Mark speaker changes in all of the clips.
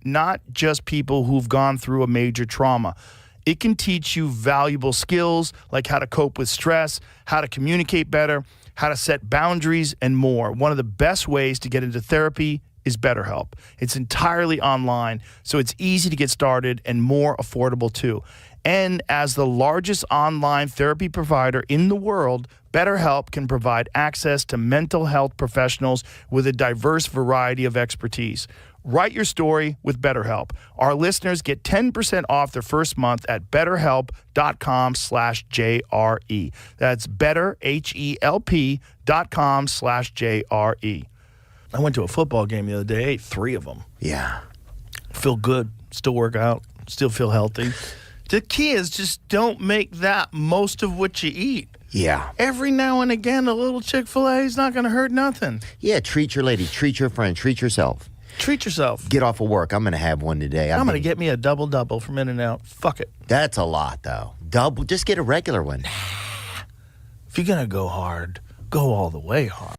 Speaker 1: not just people who've gone through a major trauma. It can teach you valuable skills like how to cope with stress, how to communicate better, how to set boundaries, and more. One of the best ways to get into therapy is BetterHelp. It's entirely online, so it's easy to get started and more affordable too. And as the largest online therapy provider in the world, BetterHelp can provide access to mental health professionals with a diverse variety of expertise. Write your story with BetterHelp. Our listeners get 10% off their first month at betterhelp.com/JRE. That's betterhelp.com/JRE. I went to a football game the other day, ate 3 of them.
Speaker 2: Yeah.
Speaker 1: Feel good, still work out, still feel healthy. The key is just don't make that most of what you eat.
Speaker 2: Yeah.
Speaker 1: Every now and again, a little Chick-fil-A is not going to hurt nothing.
Speaker 2: Yeah, treat your lady, treat your friend, treat yourself.
Speaker 1: Treat yourself.
Speaker 2: Get off of work. I'm going to have one today.
Speaker 1: I'm going to get me a double-double from In-N-Out. Fuck it.
Speaker 2: That's a lot, though. Double, just get a regular one.
Speaker 1: If you're going to go hard, go all the way hard.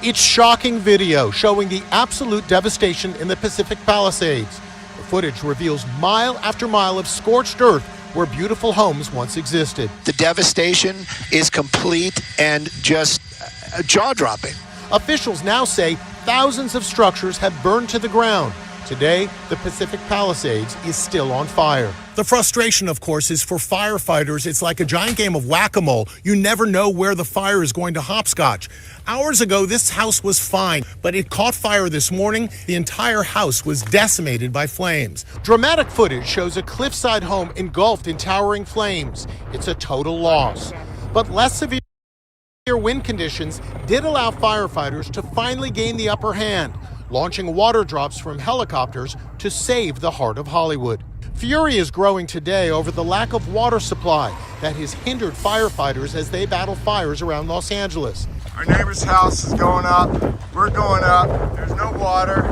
Speaker 3: It's shocking video showing the absolute devastation in the Pacific Palisades. The footage reveals mile after mile of scorched earth where beautiful homes once existed.
Speaker 4: The devastation is complete and just jaw-dropping.
Speaker 3: Officials now say thousands of structures have burned to the ground. Today, the Pacific Palisades is still on fire. The frustration, of course, is for firefighters. It's like a giant game of whack-a-mole. You never know where the fire is going to hopscotch. Hours ago, this house was fine, but it caught fire this morning. The entire house was decimated by flames. Dramatic footage shows a cliffside home engulfed in towering flames. It's a total loss. But less severe wind conditions did allow firefighters to finally gain the upper hand, launching water drops from helicopters to save the heart of Hollywood. Fury is growing today over the lack of water supply that has hindered firefighters as they battle fires around Los Angeles.
Speaker 5: Our neighbor's house is going up. We're going up. There's no water.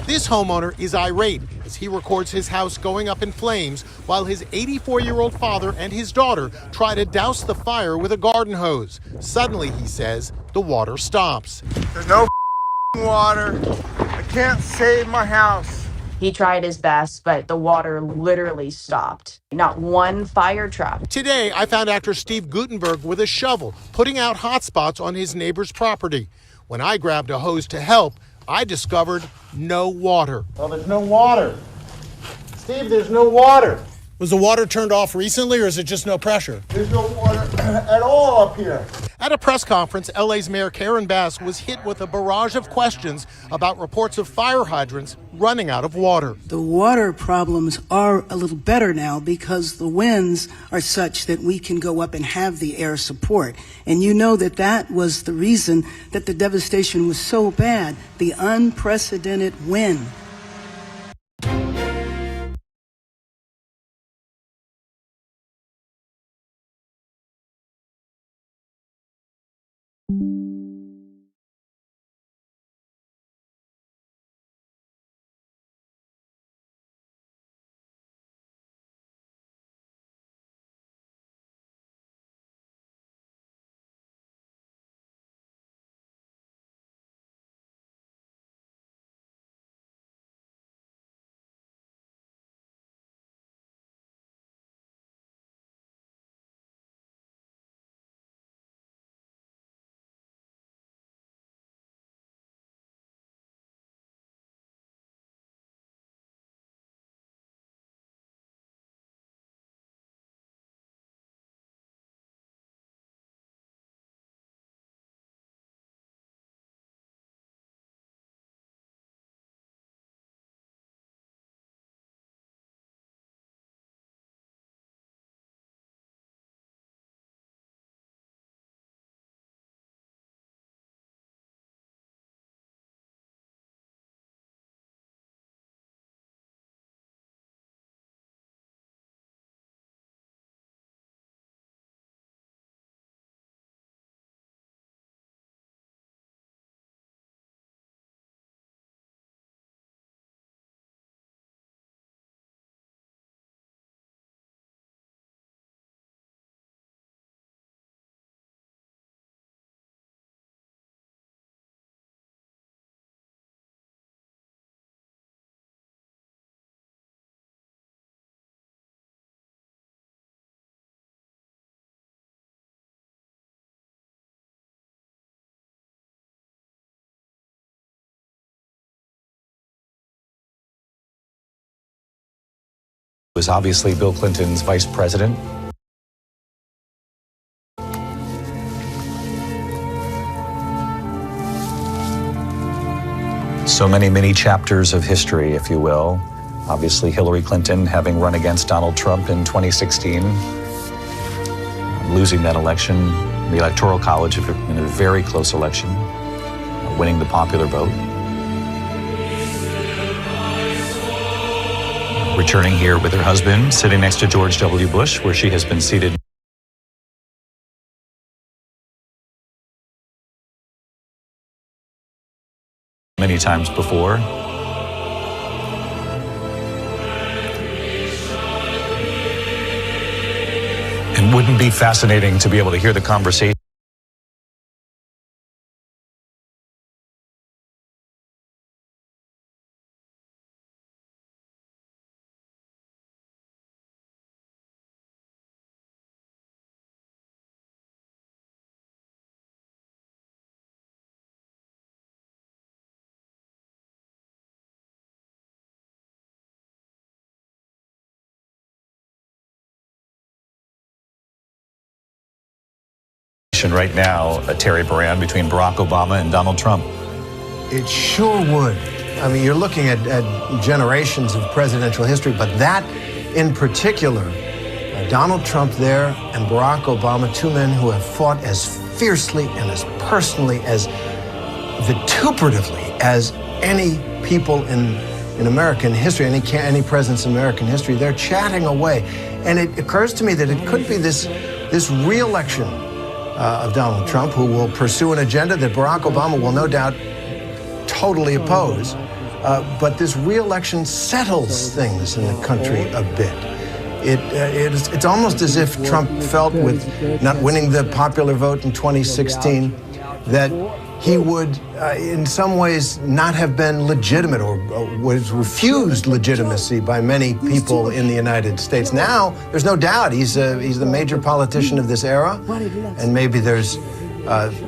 Speaker 3: This homeowner is irate as he records his house going up in flames while his 84-year-old father and his daughter try to douse the fire with a garden hose. Suddenly, he says, the water stops.
Speaker 5: There's no water. I can't save my house.
Speaker 6: He tried his best, but the water literally stopped. Not one fire truck.
Speaker 3: Today, I found actor Steve Guttenberg with a shovel, putting out hot spots on his neighbor's property. When I grabbed a hose to help, I discovered no water.
Speaker 7: Well, there's no water. Steve, there's no water.
Speaker 3: Was the water turned off recently, or is it just no pressure?
Speaker 7: There's no water at all up here.
Speaker 3: At a press conference, LA's Mayor Karen Bass was hit with a barrage of questions about reports of fire hydrants running out of water.
Speaker 8: The water problems are a little better now because the winds are such that we can go up and have the air support. And you know that that was the reason that the devastation was so bad, the unprecedented wind.
Speaker 9: Was obviously Bill Clinton's vice president. So many chapters of history, if you will. Obviously, Hillary Clinton having run against Donald Trump in 2016, losing that election, the Electoral College in a very close election, winning the popular vote. Returning here with her husband, sitting next to George W. Bush, where she has been seated many times before. And wouldn't it be fascinating to be able to hear the conversation right now, Terry Moran, between Barack Obama and Donald Trump?
Speaker 10: It sure would. I mean, you're looking at generations of presidential history, but that in particular, Donald Trump there and Barack Obama, two men who have fought as fiercely and as personally, as vituperatively as any people in in American history, any presidents in American history. They're chatting away. And it occurs to me that it could be this re-election of Donald Trump, who will pursue an agenda that Barack Obama will no doubt totally oppose. But this re-election settles things in the country a bit. It's almost as if Trump felt with not winning the popular vote in 2016 that he would, in some ways, not have been legitimate or was refused legitimacy by many people in the United States. Now, there's no doubt he's the major politician of this era, and maybe there's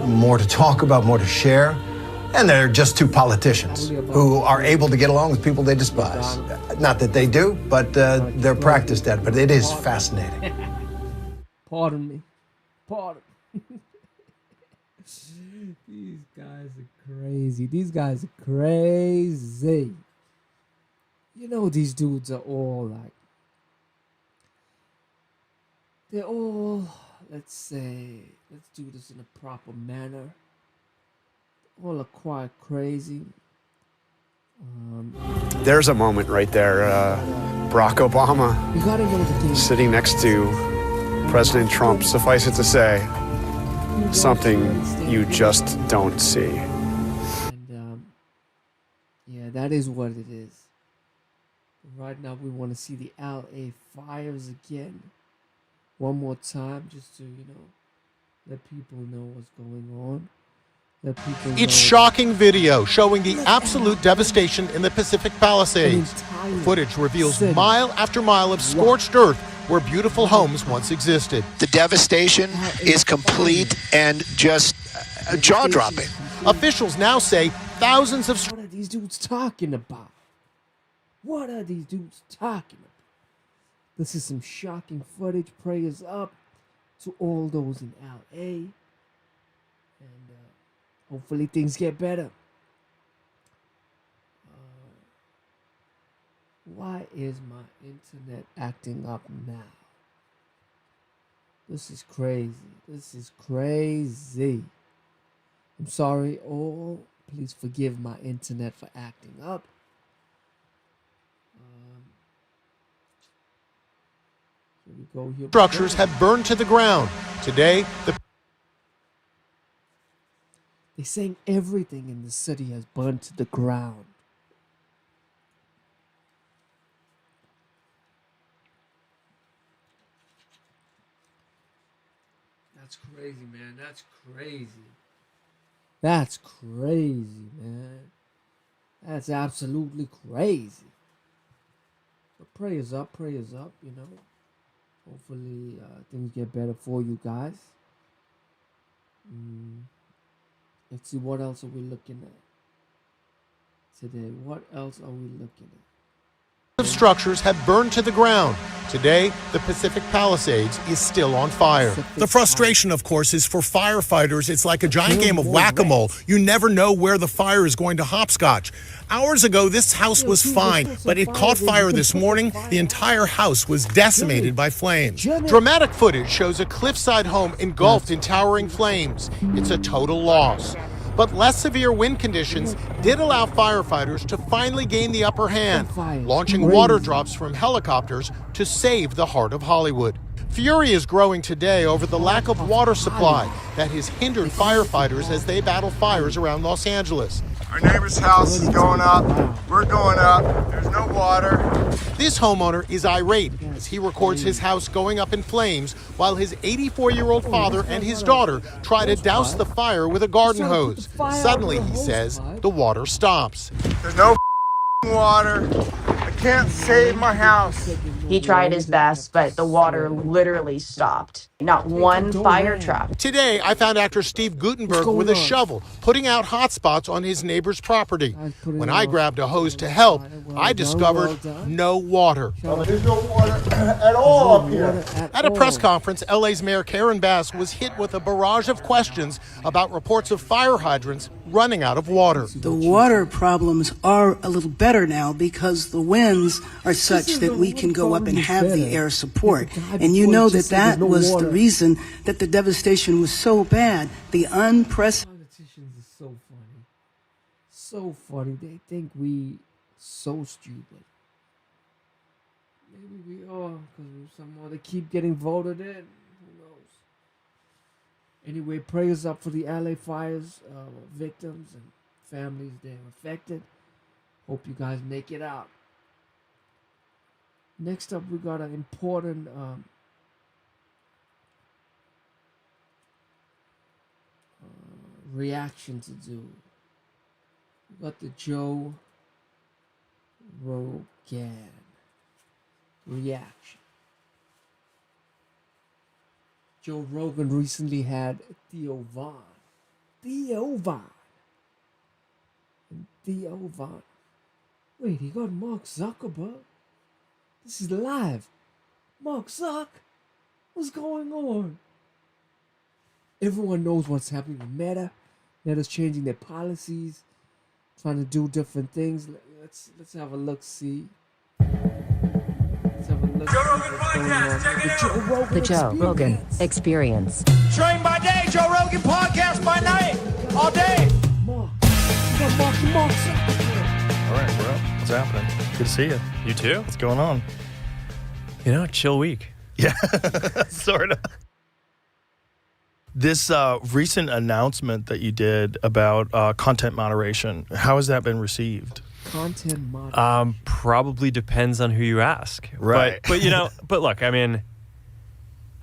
Speaker 10: more to talk about, more to share. And they're just two politicians who are able to get along with people they despise. Not that they do, but they're practiced at it. But it is fascinating.
Speaker 11: Pardon me. Pardon. These guys are crazy. These guys are crazy. You know, these dudes are all like, they're all, let's do this in a proper manner. All are quite crazy.
Speaker 12: There's a moment right there. Barack Obama
Speaker 11: You gotta know the thing.
Speaker 12: sitting next to President Trump. Suffice it to say, something you just don't see.
Speaker 11: And yeah, that is what it is. Right now, we want to see the LA fires again, one more time, just to let people know what's going on.
Speaker 3: It's shocking video showing the absolute devastation in the Pacific Palisades. The footage reveals mile after mile of scorched earth where beautiful homes once existed.
Speaker 4: The devastation is complete and just jaw-dropping.
Speaker 3: Officials now say thousands of...
Speaker 11: What are these dudes talking about? What are these dudes talking about? This is some shocking footage. Prayers up to all those in LA. And hopefully things get better. Why is my internet acting up now? This is crazy. This is crazy. I'm sorry all. Please forgive my internet for acting up. Here we go. Here
Speaker 3: Structures have burned to the ground. Today,
Speaker 11: they're saying everything in the city has burned to the ground. That's crazy, man. That's crazy. That's crazy, man. That's absolutely crazy. But prayers up, Hopefully things get better for you guys. Let's see, what else are we looking at today? What else are we looking at?
Speaker 3: structures have burned to the ground. Today, the Pacific Palisades is still on fire. The frustration, of course, is for firefighters. It's like a giant game of whack-a-mole. You never know where the fire is going to hopscotch. Hours ago, this house was fine, but it caught fire this morning. The entire house was decimated by flames. Dramatic footage shows a cliffside home engulfed in towering flames. It's a total loss. But less severe wind conditions did allow firefighters to finally gain the upper hand, launching water drops from helicopters to save the heart of Hollywood. Fury is growing today over the lack of water supply that has hindered firefighters as they battle fires around Los Angeles.
Speaker 5: Our neighbor's house is going up. We're going up. There's no water.
Speaker 3: This homeowner is irate as he records his house going up in flames while his 84-year-old father and his daughter try to douse the fire with a garden hose. Suddenly, he says, the water stops.
Speaker 5: There's no water. I can't save my house.
Speaker 6: He tried his best, but the water literally stopped. Not one fire truck.
Speaker 3: Today, I found actor Steve Guttenberg with a shovel, putting out hot spots on his neighbor's property. When I grabbed a hose to help, I discovered no water.
Speaker 5: There's no water at all up here.
Speaker 3: At a press conference, LA's Mayor Karen Bass was hit with a barrage of questions about reports of fire hydrants running out of water.
Speaker 8: The water problems are a little better now because the winds are such that we can go up and have the air support. And you know that that was the reason that the devastation was so bad. The unprecedented.
Speaker 11: Politicians are so funny. So funny. They think we So stupid. Maybe we are, because somehow they keep getting voted in. Who knows? Anyway, prayers up for the LA fires victims and families that are affected. Hope you guys make it out. Next up, we got an important reaction to do. We got the Joe Rogan reaction. Joe Rogan recently had Theo Von. Wait, he got Mark Zuckerberg? This is live. Mark Zuck? What's going on? Everyone knows what's happening with Meta. Meta's changing their policies, trying to do different things. Let's have a look, see. Let's have a look. Joe Rogan podcast, check it out.
Speaker 13: The Joe Rogan Experience.
Speaker 5: Train by day, Joe Rogan podcast by night, all day.
Speaker 11: Mark Zuckerberg.
Speaker 1: All right, bro. What's happening? Good to see you.
Speaker 14: You too?
Speaker 1: What's going on?
Speaker 14: You know, chill week.
Speaker 1: Yeah, sort of. This recent announcement that you did about content moderation, how has that been received?
Speaker 11: Content moderation.
Speaker 14: Probably depends on who you ask.
Speaker 1: Right.
Speaker 14: But you know, but look, I mean,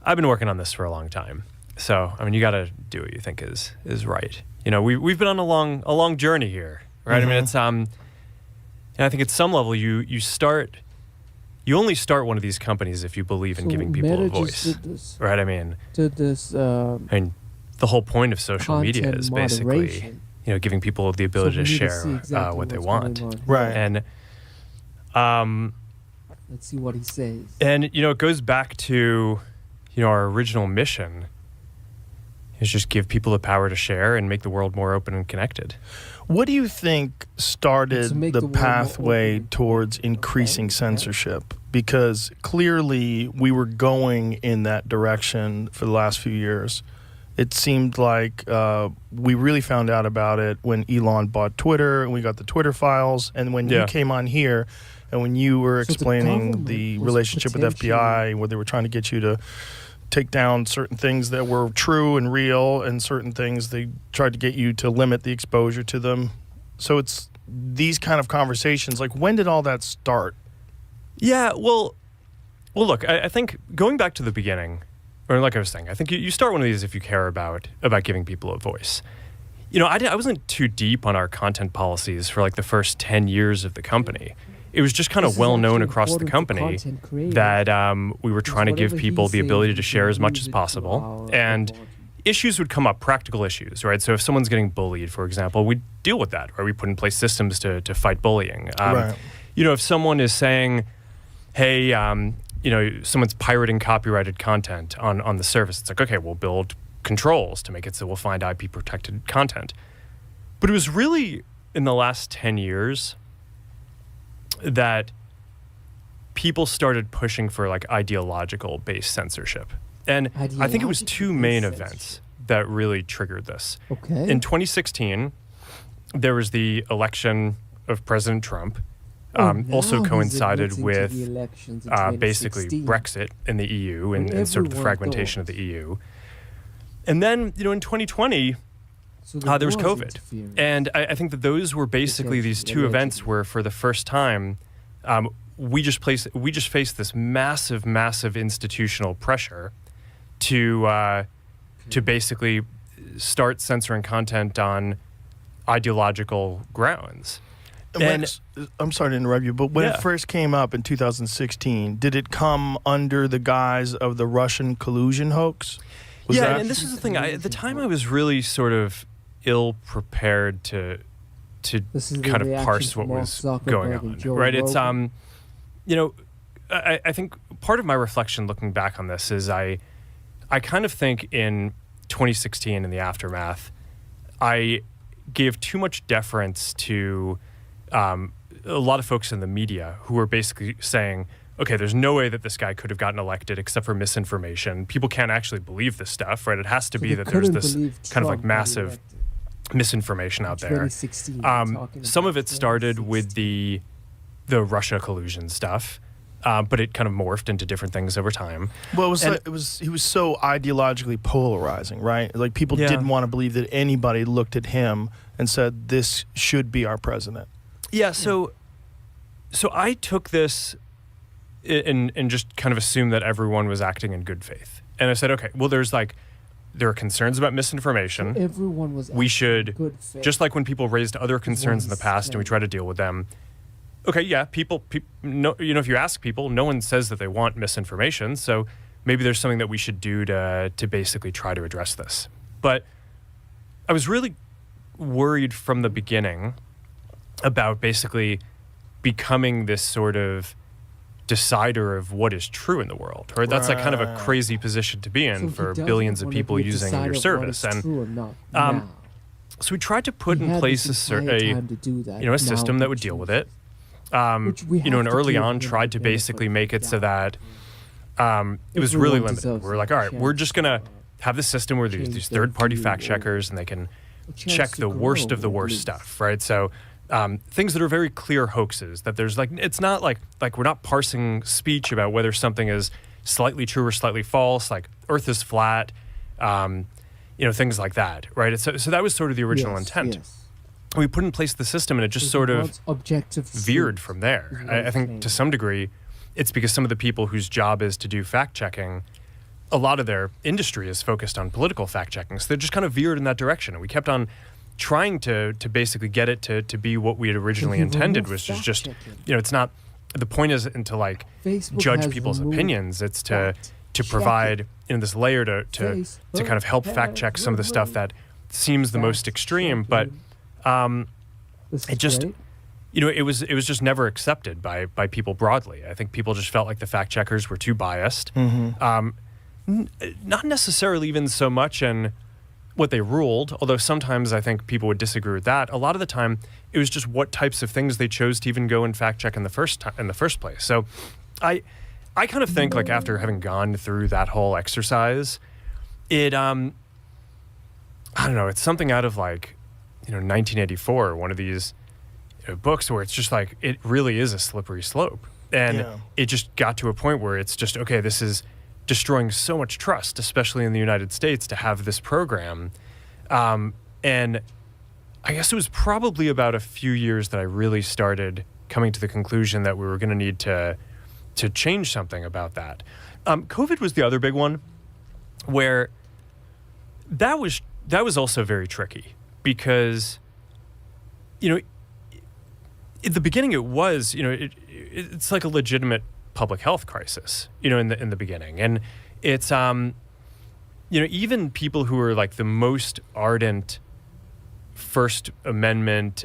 Speaker 14: I've been working on this for a long time. So, I mean, you got to do what you think is right. You know, we've been on a long journey here, right?
Speaker 1: Mm-hmm.
Speaker 14: I mean, it's and I think at some level you only start one of these companies if you believe in giving people
Speaker 11: Meta
Speaker 14: a voice, right? I mean,
Speaker 11: the
Speaker 14: whole point of social media is basically,
Speaker 11: moderation.
Speaker 14: Giving people the ability to share
Speaker 11: exactly
Speaker 14: what they
Speaker 11: what's
Speaker 14: want,
Speaker 11: going on.
Speaker 1: Right.
Speaker 14: And
Speaker 11: let's see what he says.
Speaker 14: And it goes back to our original mission is just give people the power to share and make the world more open and connected.
Speaker 1: What do you think started the
Speaker 11: world
Speaker 1: pathway
Speaker 11: more
Speaker 1: towards increasing censorship? Because clearly we were going in that direction for the last few years. It seemed like we really found out about it when Elon bought Twitter and we got the Twitter files. And when you came on here and when you were explaining the relationship with FBI, where they were trying to get you to take down certain things that were true and real, and certain things they tried to get you to limit the exposure to them. So it's these kind of conversations. Like, when did all that start?
Speaker 14: Yeah, well, look, I think going back to the beginning, or like I was saying, I think you start one of these if you care about giving people a voice. I wasn't too deep on our content policies for like the first 10 years of the company. It was just kind of well known across the company that we were trying to give people the ability to share as much as possible. And issues would come up, practical issues, right? So if someone's getting bullied, for example, we deal with that, right? We put in place systems to fight bullying.
Speaker 1: Right.
Speaker 14: If someone is saying, hey, someone's pirating copyrighted content on the service, it's like, okay, we'll build controls to make it so we'll find IP protected content. But it was really in the last 10 years that people started pushing for like ideological based censorship. And I think it was two main events that really triggered this.
Speaker 11: Okay.
Speaker 14: In 2016, there was the election of President Trump. Also coincided with basically Brexit in the EU and sort of the fragmentation of the EU. And then, in 2020, there was COVID. And I think that those were basically these two events where for the first time, we just faced this massive institutional pressure to basically start censoring content on ideological grounds.
Speaker 1: And I'm sorry to interrupt you, but when it first came up in 2016, did it come under the guise of the Russian collusion hoax?
Speaker 14: And this is the thing. At the time, I was really sort of ill-prepared to kind of parse what was going on, right? It's, I think part of my reflection looking back on this is I kind of think in 2016 in the aftermath, I gave too much deference to a lot of folks in the media who were basically saying, okay, there's no way that this guy could have gotten elected except for misinformation. People can't actually believe this stuff, right? It has to be that there's this kind of like massive misinformation out there. Some of it started with the the Russia collusion stuff. But it kind of morphed into different things over time.
Speaker 1: Well, he was so ideologically polarizing, right? Like people didn't want to believe that anybody looked at him and said, this should be our president.
Speaker 14: Yeah, so I took this and just kind of assumed that everyone was acting in good faith. And I said, okay, well, there are concerns about misinformation.
Speaker 11: So everyone was
Speaker 14: we should,
Speaker 11: in good faith.
Speaker 14: Just like when people raised other concerns in the past and we try to deal with them. Okay, yeah, people, no, if you ask people, no one says that they want misinformation. So maybe there's something that we should do to basically try to address this. But I was really worried from the beginning about basically becoming this sort of decider of what is true in the world, right? That's like kind of a crazy position to be in for billions of people using your service. And so we tried to put in place a system that would deal with it. And early on tried to basically make it so that it was really limited. We're like, all right, we're just going to have this system where there's these third-party fact checkers and they can check the worst of the worst stuff, right? So things that are very clear hoaxes, that there's like, it's not like we're not parsing speech about whether something is slightly true or slightly false, like Earth is flat, things like that, right? So that was sort of the original intent.
Speaker 11: Yes.
Speaker 14: We put in place the system and it just sort of veered from there. I think to some degree, it's because some of the people whose job is to do fact checking, a lot of their industry is focused on political fact checking. So they just kind of veered in that direction. And we kept on trying to basically get it to be what we had originally intended, which is just, it's not, the point isn't to like
Speaker 11: Facebook
Speaker 14: judge people's opinions. It's to provide this layer to kind of help fact check some of the stuff that seems the most extreme, but it just, it was just never accepted by people broadly. I think people just felt like the fact checkers were too biased. Not necessarily even so much in what they ruled, although sometimes I think people would disagree with that. A lot of the time, it was just what types of things they chose to even go and fact check in the first place. So, I kind of think like after having gone through that whole exercise, it I don't know, it's something out of like 1984, one of these books where it's just like, it really is a slippery slope. And it just got to a point where it's just, okay, this is destroying so much trust, especially in the United States, to have this program. And I guess it was probably about a few years that I really started coming to the conclusion that we were going to need to change something about that. COVID was the other big one where that was also very tricky. Because, at the beginning it was, it's like a legitimate public health crisis, in the beginning. And it's, even people who are like the most ardent First Amendment,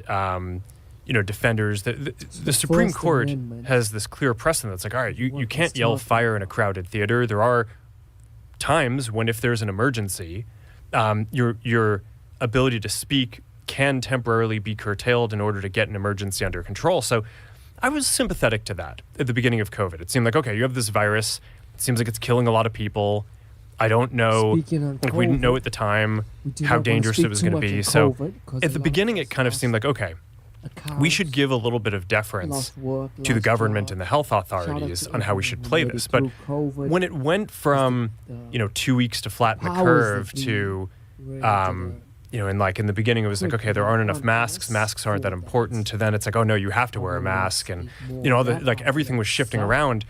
Speaker 14: defenders, the Supreme Court has this clear precedent that's like, all right, you can't yell fire in a crowded theater. There are times when if there's an emergency, your ability to speak can temporarily be curtailed in order to get an emergency under control. So I was sympathetic to that at the beginning of COVID. It seemed like, okay, you have this virus. It seems like it's killing a lot of people. I don't know, we didn't know at the time how dangerous it was going to be. So at the beginning, it kind of seemed like, okay, we should give a little bit of deference to the government and the health authorities on how we should play this. But when it went from, 2 weeks to flatten the curve to, and like in the beginning, it was like, okay, there aren't enough masks. Masks aren't that important. To then it's like, oh no, you have to wear a mask. And, everything was shifting around.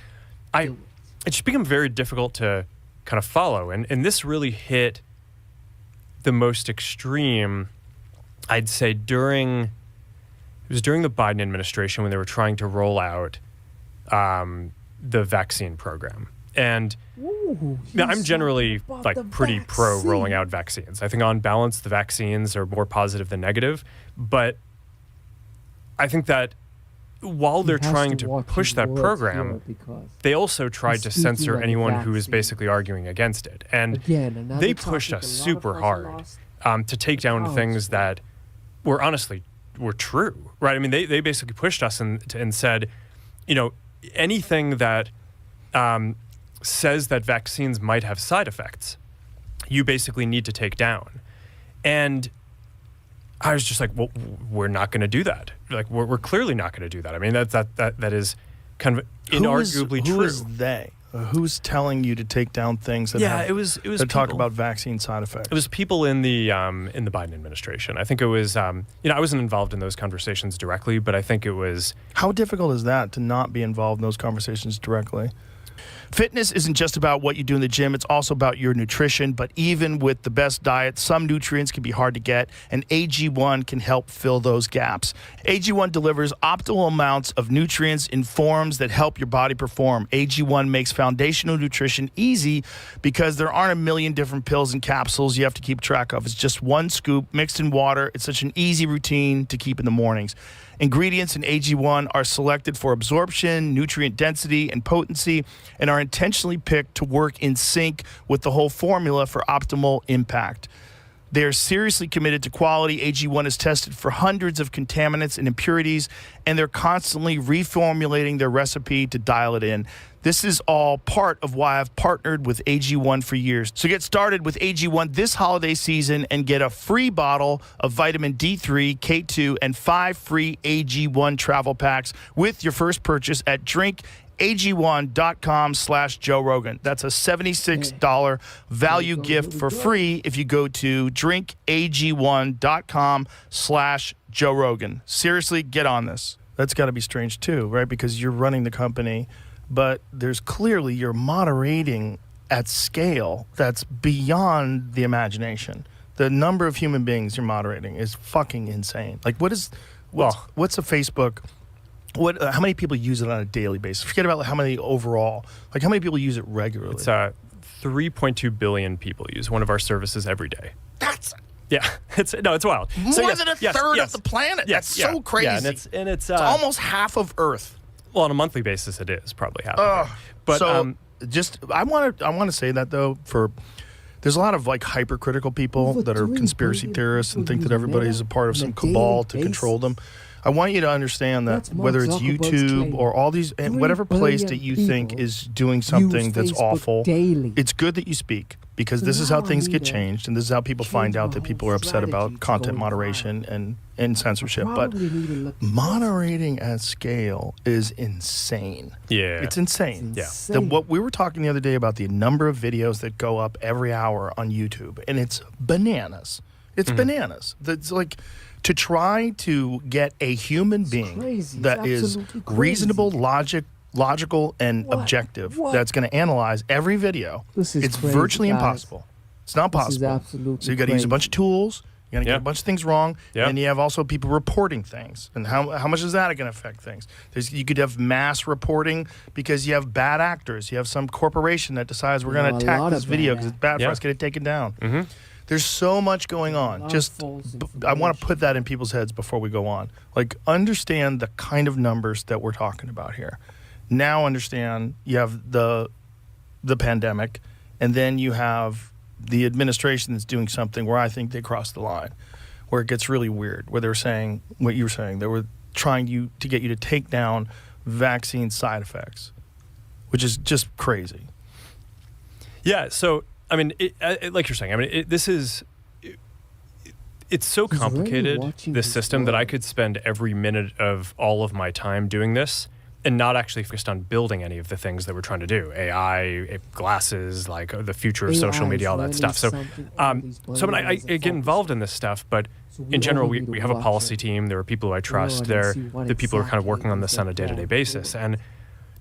Speaker 14: It just became very difficult to kind of follow. And this really hit the most extreme, I'd say, during the Biden administration when they were trying to roll out the vaccine program. And I'm generally like pretty pro rolling out vaccines. I think on balance, the vaccines are more positive than negative. But I think that while they're trying to push that program, they also tried to censor anyone who is basically arguing against it. And they pushed us super hard to take down things that were honestly were true, right? I mean, they basically pushed us and said, anything that says that vaccines might have side effects, you basically need to take down. And I was just like, well, we're not going to do that. Like, we're clearly not going to do that. I mean, that is kind of inarguably true.
Speaker 1: Who is they? Who's telling you to take down things that
Speaker 14: it was
Speaker 1: that talk about vaccine side effects?
Speaker 14: It was people in the Biden administration. I think it was I wasn't involved in those conversations directly, but I think it was.
Speaker 1: How difficult is that to not be involved in those conversations directly? Fitness isn't just about what you do in the gym, it's also about your nutrition, but even with the best diet, some nutrients can be hard to get, and AG1 can help fill those gaps. AG1 delivers optimal amounts of nutrients in forms that help your body perform. AG1 makes foundational nutrition easy because there aren't a million different pills and capsules you have to keep track of. It's just one scoop mixed in water. It's such an easy routine to keep in the mornings. Ingredients in AG1 are selected for absorption, nutrient density, and potency, and are intentionally picked to work in sync with the whole formula for optimal impact. They are seriously committed to quality. AG1 is tested for hundreds of contaminants and impurities, and they're constantly reformulating their recipe to dial it in. This is all part of why I've partnered with AG1 for years. So get started with AG1 this holiday season and get a free bottle of vitamin D3, K2, and 5 free AG1 travel packs with your first purchase at drinkag1.com/Joe Rogan. That's a $76 value gift for free if you go to drinkag1.com/Joe Rogan. Seriously, get on this. That's got to be strange too, right? Because you're running the company, but there's clearly you're moderating at scale that's beyond the imagination. The number of human beings you're moderating is fucking insane. Like, what's a Facebook? How many people use it on a daily basis? Forget about how many overall. Like, how many people use it regularly?
Speaker 14: It's 3.2 billion people use one of our services every day.
Speaker 1: That's
Speaker 14: it's wild.
Speaker 1: More than a third of the planet. That's so crazy.
Speaker 14: Yeah, and it's
Speaker 1: almost half of Earth.
Speaker 14: Well, on a monthly basis, it is probably half. Of it. But
Speaker 1: I want to say that though, there's a lot of like hypercritical people that are conspiracy theorists and think that everybody's a part of some cabal to control them. I want you to understand that whether it's YouTube or all these, and whatever place that you think is doing something that's awful, it's good that you speak, because this is how things get changed, and this is how people find out that people are upset about content moderation and censorship. But moderating at scale is insane.
Speaker 14: Yeah.
Speaker 1: It's insane.
Speaker 14: Yeah.
Speaker 1: What we were talking the other day about the number of videos that go up every hour on YouTube, and it's bananas. It's bananas. That's like, to try to get a human being that is reasonable, logical, and objective, that's going to analyze every video, it's virtually impossible. It's not possible. So you got to use a bunch of tools. You got to get a bunch of things wrong, and you have also people reporting things. And how much is that going to affect things? You could have mass reporting because you have bad actors. You have some corporation that decides we're going to attack this video because it's bad for us to get it taken down.
Speaker 14: Mm-hmm.
Speaker 1: There's so much going on. I want to put that in people's heads before we go on. Like, understand the kind of numbers that we're talking about here. Now understand you have the pandemic, and then you have the administration that's doing something where I think they crossed the line, where it gets really weird, where they're saying what you were saying. They were trying to get you to take down vaccine side effects, which is just crazy.
Speaker 14: Yeah, so I mean, like you're saying, I mean, it's so complicated, this system, that I could spend every minute of all of my time doing this and not actually focused on building any of the things that we're trying to do. AI, glasses, like the future of social media, all that stuff. So, I get involved in this stuff, but in general, we have a policy team. There are people who I trust. They're the people who are kind of working on this on a day-to-day basis. And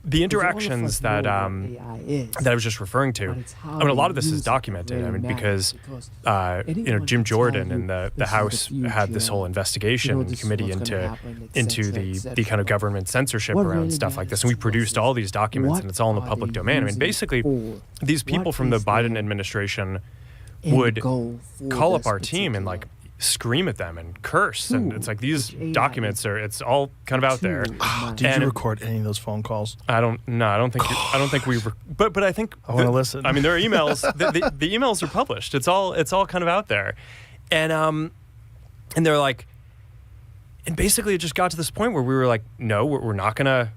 Speaker 14: the interactions that I was just referring to, I mean, a lot of this is documented. I mean, because Jim Jordan and the House had this whole investigation committee into the kind of government censorship around stuff like this, and we produced all these documents, and it's all in the public domain. I mean, basically, these people from the Biden administration would call up our team and like scream at them and curse, and it's like these documents it's all kind of out there.
Speaker 1: Did you record any of those phone calls?
Speaker 14: I don't think we but I think
Speaker 1: I want to listen.
Speaker 14: I mean, there are emails. the emails are published. It's all kind of out there, and they're like, and basically it just got to this point where we were like, no, we're not gonna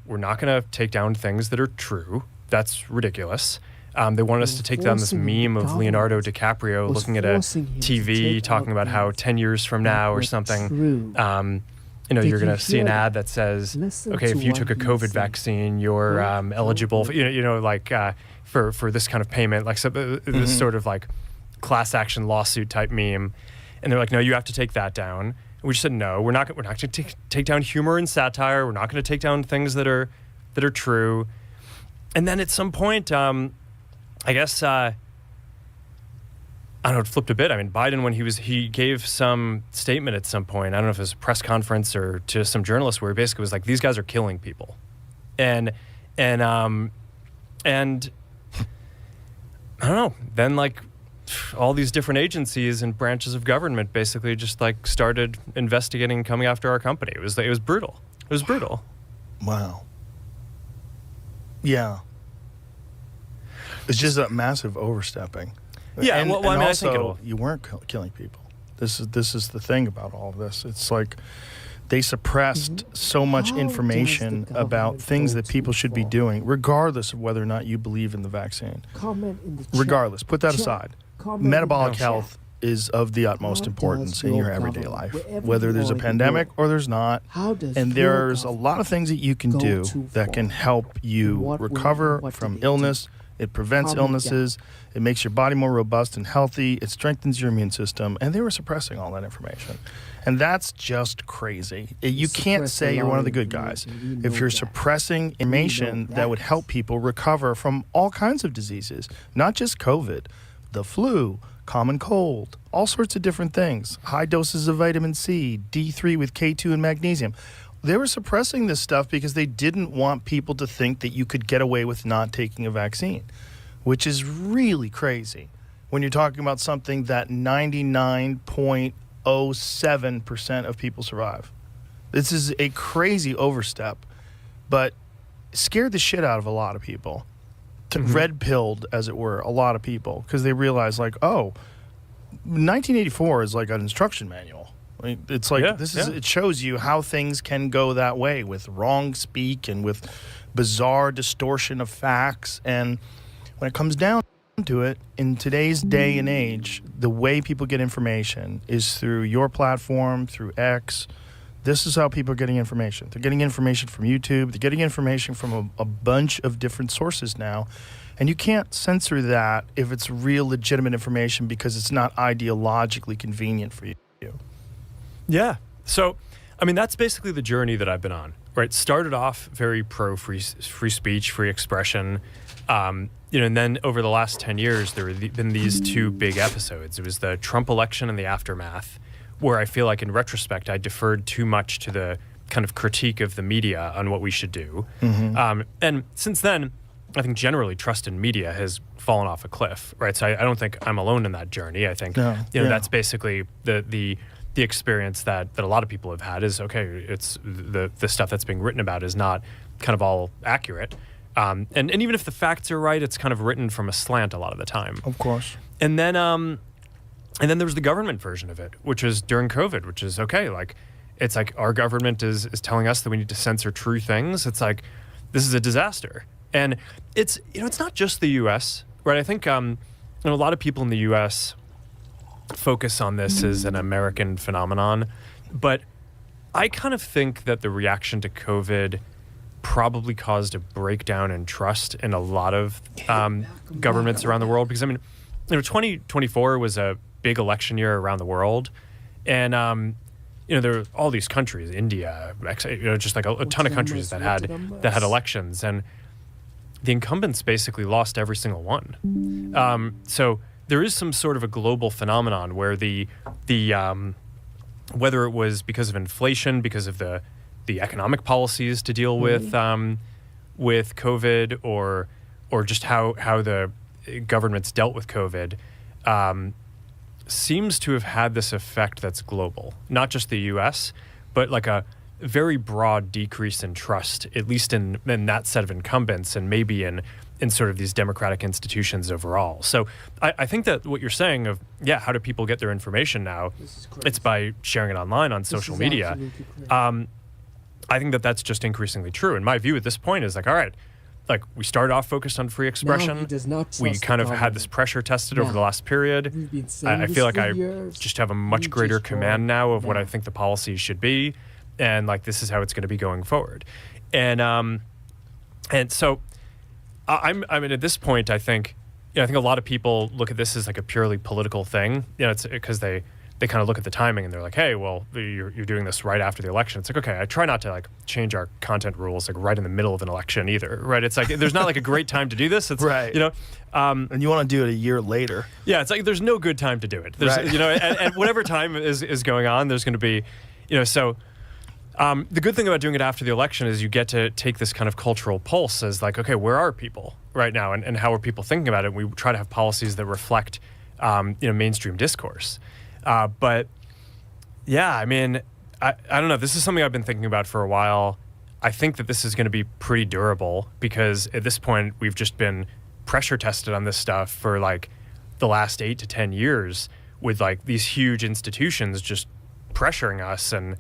Speaker 14: take down things that are true. That's ridiculous. They wanted us to take down this meme of Leonardo DiCaprio looking at a TV talking about how 10 years from now or something, you're going to see an ad that says, okay, if you took a COVID vaccine, you're eligible for, for this kind of payment, like this sort of like class action lawsuit type meme. And they're like, no, you have to take that down. And we just said, no, we're not going to take down humor and satire. We're not going to take down things that are true. And then at some point, I guess, I don't know, it flipped a bit. I mean, Biden, when he gave some statement at some point, I don't know if it was a press conference or to some journalists, where he basically was like, these guys are killing people. And I don't know, then like all these different agencies and branches of government basically just like started investigating, coming after our company. It was brutal. It was brutal.
Speaker 1: Wow. Yeah. It's just a massive overstepping.
Speaker 14: Yeah,
Speaker 1: and
Speaker 14: I mean,
Speaker 1: also,
Speaker 14: I think
Speaker 1: you weren't killing people. This is the thing about all of this. It's like they suppressed so much information about things that people should be doing, regardless of whether or not you believe in the vaccine. Regardless, put that aside. Metabolic health is of the utmost importance in your everyday life, whether there's a pandemic or there's not. And there's a lot of things that you can do that can help you recover from illness. It prevents illnesses. It makes your body more robust and healthy. It strengthens your immune system. And they were suppressing all that information. And that's just crazy. You can't say you're one of the good guys if you're suppressing information that would help people recover from all kinds of diseases, not just COVID, the flu, common cold, all sorts of different things, high doses of vitamin C, D3 with K2 and magnesium. They were suppressing this stuff because they didn't want people to think that you could get away with not taking a vaccine, which is really crazy when you're talking about something that 99.07% of people survive. This is a crazy overstep, but scared the shit out of a lot of people. Red-pilled, as it were, a lot of people, because they realized, like, oh, 1984 is like an instruction manual. I mean, it's like it shows you how things can go that way with wrong speak and with bizarre distortion of facts. And when it comes down to it, in today's day and age, the way people get information is through your platform, through X. This is how people are getting information. They're getting information from YouTube. They're getting information from a bunch of different sources now. And you can't censor that if it's real legitimate information because it's not ideologically convenient for you.
Speaker 14: Yeah. So, I mean, that's basically the journey that I've been on, right? Started off very pro free speech, free expression. And then over the last 10 years, there have been these two big episodes. It was the Trump election and the aftermath, where I feel like in retrospect, I deferred too much to the kind of critique of the media on what we should do. And since then, I think generally trust in media has fallen off a cliff, right? So I don't think I'm alone in that journey. I think that's basically the experience that a lot of people have had is, okay, it's the stuff that's being written about is not kind of all accurate. And even if the facts are right, it's kind of written from a slant a lot of the time.
Speaker 1: Of course.
Speaker 14: And then there was the government version of it, which was during COVID, which is, okay, like, it's like our government is telling us that we need to censor true things. It's like, this is a disaster. And it's not just the U.S., right? I think a lot of people in the U.S. focus on this as an American phenomenon, but I kind of think that the reaction to COVID probably caused a breakdown in trust in a lot of governments around the world. Because, I mean, 2024 was a big election year around the world. And, there are all these countries, India, just like a ton of countries that had elections. And the incumbents basically lost every single one. So there is some sort of a global phenomenon where the whether it was because of inflation, because of the economic policies to deal with COVID, or just how the governments dealt with COVID, seems to have had this effect that's global, not just the U.S., but like a very broad decrease in trust, at least in that set of incumbents, and maybe in sort of these democratic institutions overall. So I think that what you're saying of, how do people get their information now? It's by sharing it online on social media. I think that that's just increasingly true. And my view at this point is like, all right, like we started off focused on free expression.
Speaker 11: Now he does not
Speaker 14: We
Speaker 11: trust
Speaker 14: kind
Speaker 11: the
Speaker 14: of had
Speaker 11: government.
Speaker 14: this pressure tested
Speaker 11: Now,
Speaker 14: over the last period.
Speaker 11: we've been saying
Speaker 14: I
Speaker 11: this
Speaker 14: feel like
Speaker 11: for
Speaker 14: I
Speaker 11: years.
Speaker 14: just have a
Speaker 11: We
Speaker 14: much greater
Speaker 11: just
Speaker 14: command
Speaker 11: don't
Speaker 14: now of what I
Speaker 11: know.
Speaker 14: think the policies should be, and like this is how it's going to be going forward. And so I mean, at this point, I think I think a lot of people look at this as like a purely political thing. It's because they kind of look at the timing and they're like, hey, well, you're doing this right after the election. It's like, okay, I try not to like change our content rules like right in the middle of an election either, right? It's like there's not like a great time to do this. It's
Speaker 1: Right. And you want to do it a year later.
Speaker 14: Yeah, it's like there's no good time to do it. There's,
Speaker 1: Right.
Speaker 14: at whatever time is going on, there's going to be, so. The good thing about doing it after the election is you get to take this kind of cultural pulse as like, okay, where are people right now, and how are people thinking about it? We try to have policies that reflect, mainstream discourse. But yeah, I mean, I don't know. This is something I've been thinking about for a while. I think that this is going to be pretty durable because at this point we've just been pressure tested on this stuff for like the last 8 to 10 years with like these huge institutions just pressuring us, and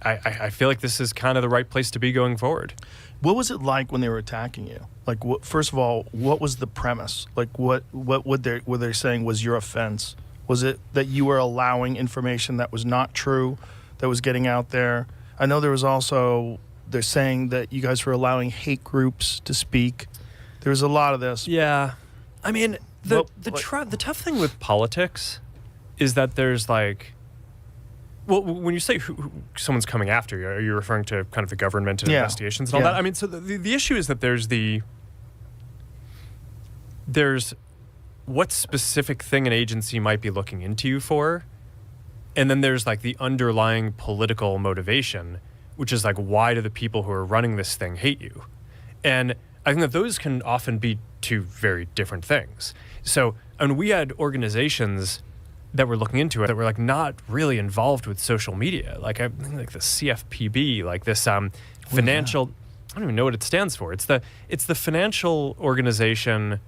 Speaker 14: I feel like this is kind of the right place to be going forward.
Speaker 1: What was it like when they were attacking you? Like, first of all, what was the premise? Like, what were they saying was your offense? Was it that you were allowing information that was not true, that was getting out there? I know there was also, they're saying that you guys were allowing hate groups to speak. There was a lot of this.
Speaker 14: Yeah. I mean, the tough thing with politics is that there's like, well, when you say who someone's coming after you, are you referring to kind of the government and investigations and all that? I mean, so the issue is that there's what specific thing an agency might be looking into you for, and then there's like the underlying political motivation, which is like, why do the people who are running this thing hate you? And I think that those can often be two very different things. So, and we had organizations that were looking into it that were like not really involved with social media, like I think like the CFPB, like this financial. I don't even know what it stands for. It's the financial organization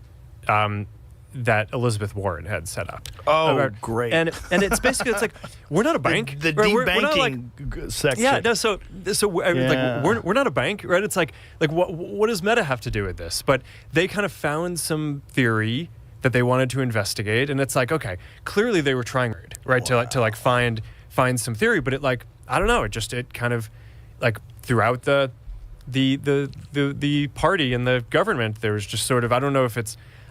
Speaker 14: that Elizabeth Warren had set up.
Speaker 1: Oh, great!
Speaker 14: And it's basically it's like we're not a bank.
Speaker 1: The
Speaker 14: right?
Speaker 1: debanking section.
Speaker 14: Yeah, no. So like we're not a bank, right? It's like what does Meta have to do with this? But they kind of found some theory that they wanted to investigate, and it's like, okay, clearly they were trying, right, to like find some theory, but it like, I don't know, it kind of like throughout the party and the government, there was just sort of, I don't know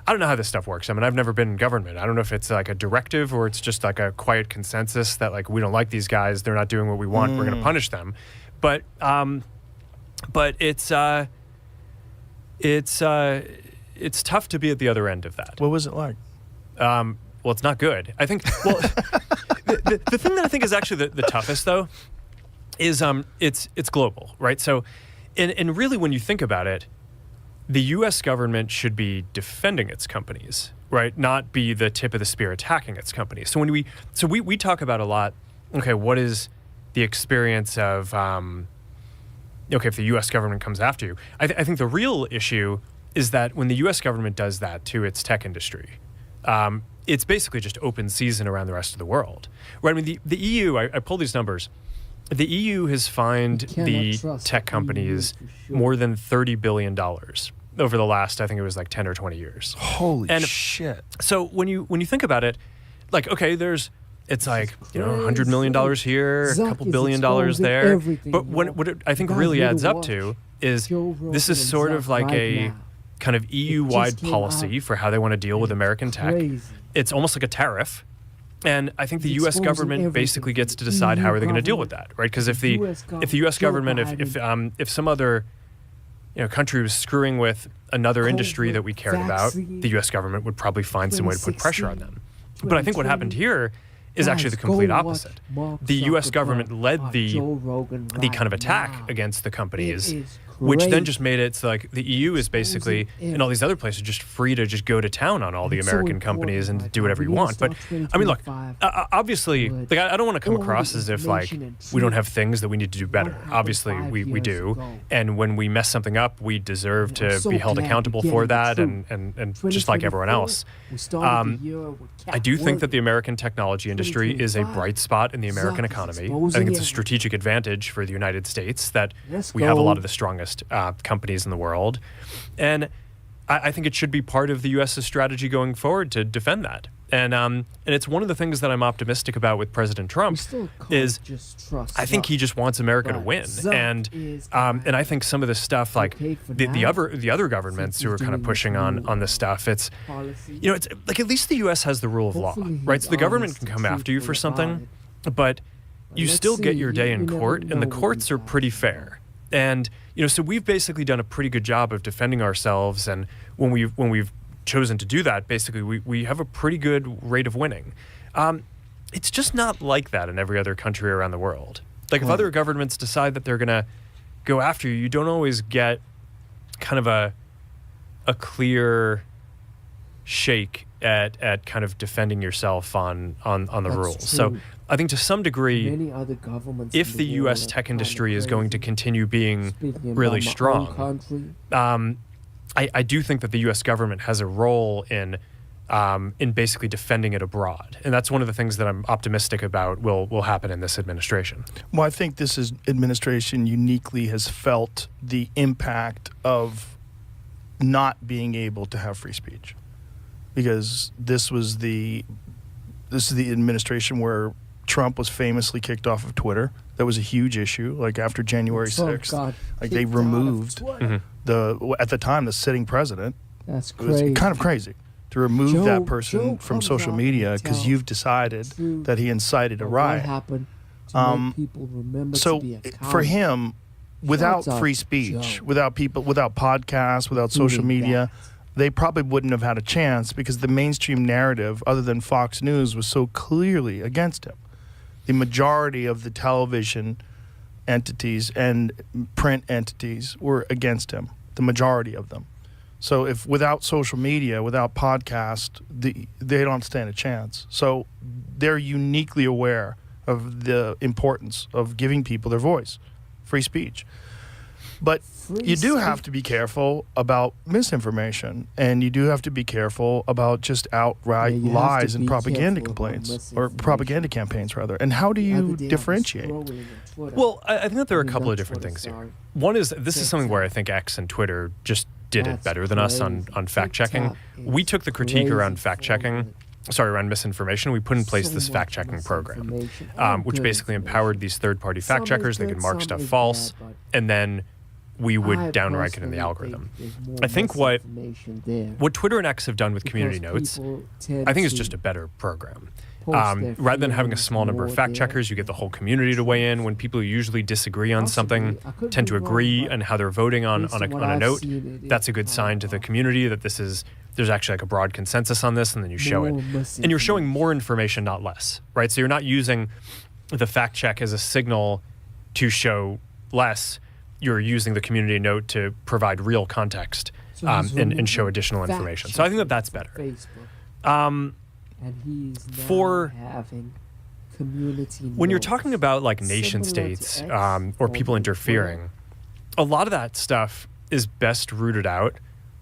Speaker 14: how this stuff works. I mean, I've never been in government. I don't know if it's like a directive or it's just like a quiet consensus that like, we don't like these guys, they're not doing what we want, we're going to punish them. But it's tough to be at the other end of that.
Speaker 1: What was it like?
Speaker 14: Well, it's not good. I think, well, the thing that I think is actually the toughest, though, is it's global, right? So, and really, when you think about it, the U.S. government should be defending its companies, right? Not be the tip of the spear attacking its companies. So when we talk about a lot, okay, what is the experience of, if the U.S. government comes after you? I think the real issue is that when the U.S. government does that to its tech industry, it's basically just open season around the rest of the world. Right? I mean, the EU, I pulled these numbers. The EU has fined the tech companies more than $30 billion over the last, I think it was like 10 or 20 years.
Speaker 1: Holy shit.
Speaker 14: So when you think about it, like, okay, it's like, $100 million here, a couple $1 billion there. But what it, I think really adds up to is this is sort of like a kind of EU-wide policy for how they want to deal with American tech. It's almost like a tariff. And I think the U.S. government basically gets to decide how are they going to deal with that, right? Because if the U.S. government, if some other country was screwing with another industry that we cared about, the U.S. government would probably find some way to put pressure on them. But I think what happened here is actually the complete opposite. The U.S. government led the kind of attack against the companies, which then just made it so like the EU is basically, and all these other places, just free to just go to town on all the American companies and do whatever you want. But I mean, look, obviously, like I don't want to come across as if like we don't have things that we need to do better. Obviously, we do. And when we mess something up, we deserve to be held accountable for that, and just like everyone else. I do think that the American technology industry is a bright spot in the American economy. I think it's a strategic advantage for the United States that we have a lot of the strongest largest companies in the world. And I think it should be part of the U.S.'s strategy going forward to defend that. And it's one of the things that I'm optimistic about with President Trump is I think he just wants America to win. And I think some of this stuff, like the other governments who are kind of pushing on this stuff, it's it's like at least the U.S. has the rule of law, right? So the government can come after you for something, but you still get your day in court, and the courts are pretty fair. And so we've basically done a pretty good job of defending ourselves. And when we've chosen to do that, basically we have a pretty good rate of winning. It's just not like that in every other country around the world. Like if other governments decide that they're going to go after you, you don't always get kind of a clear shake at kind of defending yourself on the rules.
Speaker 11: True.
Speaker 14: So I think to some degree,
Speaker 11: Many other governments
Speaker 14: if the U.S. tech industry is going to continue being really strong, I do think that the U.S. government has a role in basically defending it abroad, and that's one of the things that I'm optimistic about will happen in this administration.
Speaker 1: Well, I think this administration uniquely has felt the impact of not being able to have free speech, because this is the administration where Trump was famously kicked off of Twitter. That was a huge issue. Like after January 6th, like they removed at the time the sitting president.
Speaker 11: That's
Speaker 1: crazy. It was kind of crazy to remove that person from social media because you've decided that he incited a riot.
Speaker 11: What happened to make people remember
Speaker 1: so
Speaker 11: to be accountable?
Speaker 1: for him, without
Speaker 11: Shout out
Speaker 1: free
Speaker 11: to
Speaker 1: speech,
Speaker 11: Joe.
Speaker 1: without podcasts, without social media, they probably wouldn't have had a chance because the mainstream narrative, other than Fox News, was so clearly against him. The majority of the television entities and print entities were against him, the majority of them. So if without social media, without podcast, they don't stand a chance. So they're uniquely aware of the importance of giving people their voice, free speech. But you do have to be careful about misinformation, and you do have to be careful about just outright lies and propaganda complaints, or propaganda campaigns, rather. And how do you differentiate?
Speaker 14: Well, I think that there are a couple of different things here. One is, this is something where I think X and Twitter just did it better than us on fact-checking. We took the critique around fact-checking, around misinformation. We put in place this fact-checking program, which basically empowered these third-party fact-checkers. They could mark stuff false, and then we would downrank it in the algorithm. I think what Twitter and X have done with community notes, I think is just a better program. Rather than having a small number of fact checkers, you get the whole community to weigh in. When people who usually disagree on something tend to agree on how they're voting on a note, that's a good sign to the community that there's actually like a broad consensus on this, and then you show it. And you're showing more information, not less, right? So you're not using the fact check as a signal to show less. You're using the community note to provide real context and show additional information. So I think that that's better.
Speaker 11: And he's having community
Speaker 14: when you're talking about like nation states or people interfering, a lot of that stuff is best rooted out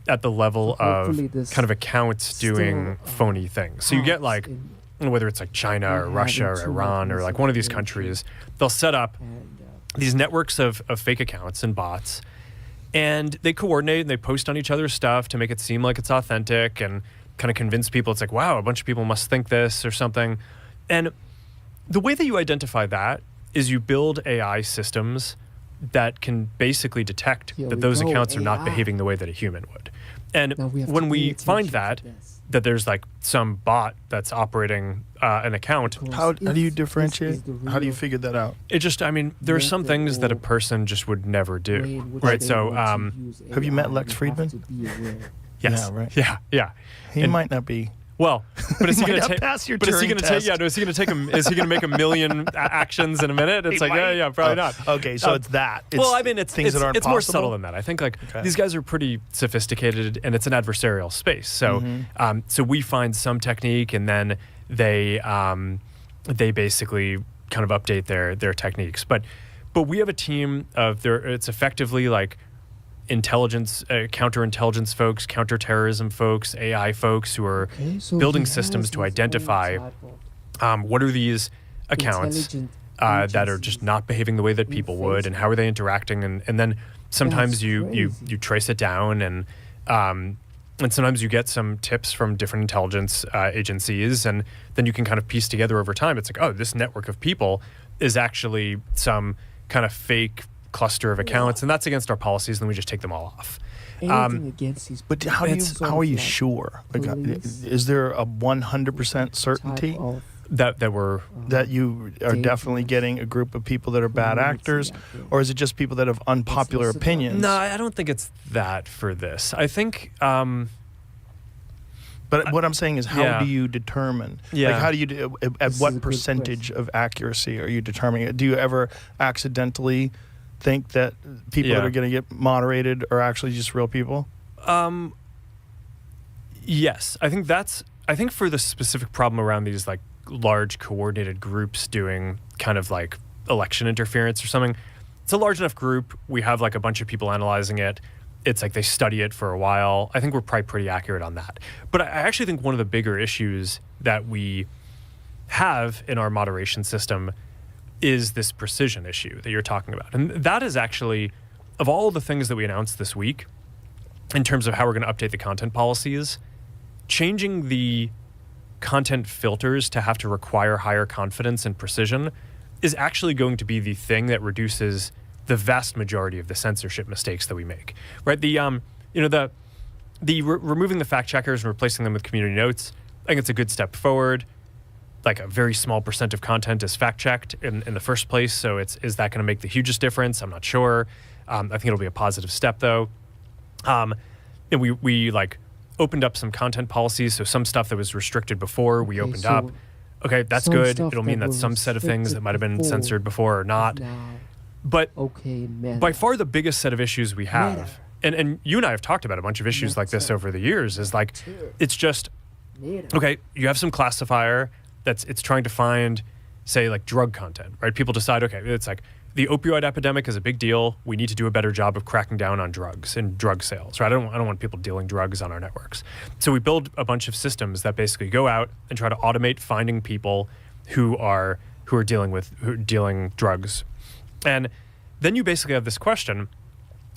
Speaker 14: at the level of kind of accounts doing phony things. So you get like, whether it's like China or Russia or Iran or like one of these countries, they'll set up these networks of fake accounts and bots, and they coordinate and they post on each other's stuff to make it seem like it's authentic and kind of convince people it's like, wow, a bunch of people must think this or something. And the way that you identify that is you build AI systems that can basically detect that those accounts are not behaving the way that a human would. And when we find that there's like some bot that's operating an account.
Speaker 1: How do you differentiate? How do you figure that out?
Speaker 14: It just, I mean, there are some things that a person just would never do, right? So,
Speaker 1: have you met Lex Friedman?
Speaker 14: Yes.
Speaker 1: Yeah, right.
Speaker 14: Yeah.
Speaker 1: He might not be.
Speaker 14: Well, but is he going to
Speaker 1: take?
Speaker 14: Is he going to take? Yeah, no. Is he going to take him? Is he going to make a million actions in a minute? It's like, yeah, probably not.
Speaker 1: Okay, so it's that.
Speaker 14: Well, I mean, it's
Speaker 1: things that aren't
Speaker 14: it's more subtle than that. I think like these guys are pretty sophisticated, and it's an adversarial space. So, so we find some technique, and then they basically kind of update their techniques. But we have a team of it's effectively like intelligence, counterintelligence folks, counterterrorism folks, AI folks who are building systems to identify what are these accounts that are just not behaving the way that people would, and how are they interacting, and then sometimes you trace it down, and sometimes you get some tips from different intelligence agencies, and then you can kind of piece together over time. It's like, oh, this network of people is actually some kind of fake cluster of accounts, and that's against our policies, and then we just take them all off.
Speaker 11: Anything against these
Speaker 1: But how are you sure? Like, is there a 100% certainty that you are definitely getting a group of people that are bad actors, or is it just people that have unpopular opinions?
Speaker 14: No, I don't think it's that for this. I think.
Speaker 1: But what I'm saying is, how do you determine?
Speaker 14: Yeah.
Speaker 1: Like, how do you at what percentage of accuracy are you determining it? Do you ever accidentally think that people that are going to get moderated are actually just real people?
Speaker 14: Yes, I think for the specific problem around these like large coordinated groups doing kind of like election interference or something, it's a large enough group. We have like a bunch of people analyzing it. It's like they study it for a while. I think we're probably pretty accurate on that. But I actually think one of the bigger issues that we have in our moderation system is this precision issue that you're talking about. And that is actually, of all the things that we announced this week, in terms of how we're going to update the content policies, changing the content filters to have to require higher confidence and precision is actually going to be the thing that reduces the vast majority of the censorship mistakes that we make, right? Removing the fact checkers and replacing them with community notes, I think it's a good step forward. Like a very small % of content is fact checked in the first place. So is that going to make the hugest difference? I'm not sure. I think it'll be a positive step though. And we like opened up some content policies. So some stuff that was restricted before we opened up. Okay, that's good. It'll mean that some set of things that might have been censored before are not. But by far the biggest set of issues we have, and you and I have talked about a bunch of issues like this over the years, is like, it's just, okay, you have some classifier it's trying to find, say, like drug content, right? People decide, okay, it's like the opioid epidemic is a big deal. We need to do a better job of cracking down on drugs and drug sales, right? I don't want people dealing drugs on our networks. So we build a bunch of systems that basically go out and try to automate finding people who are dealing drugs. And then you basically have this question,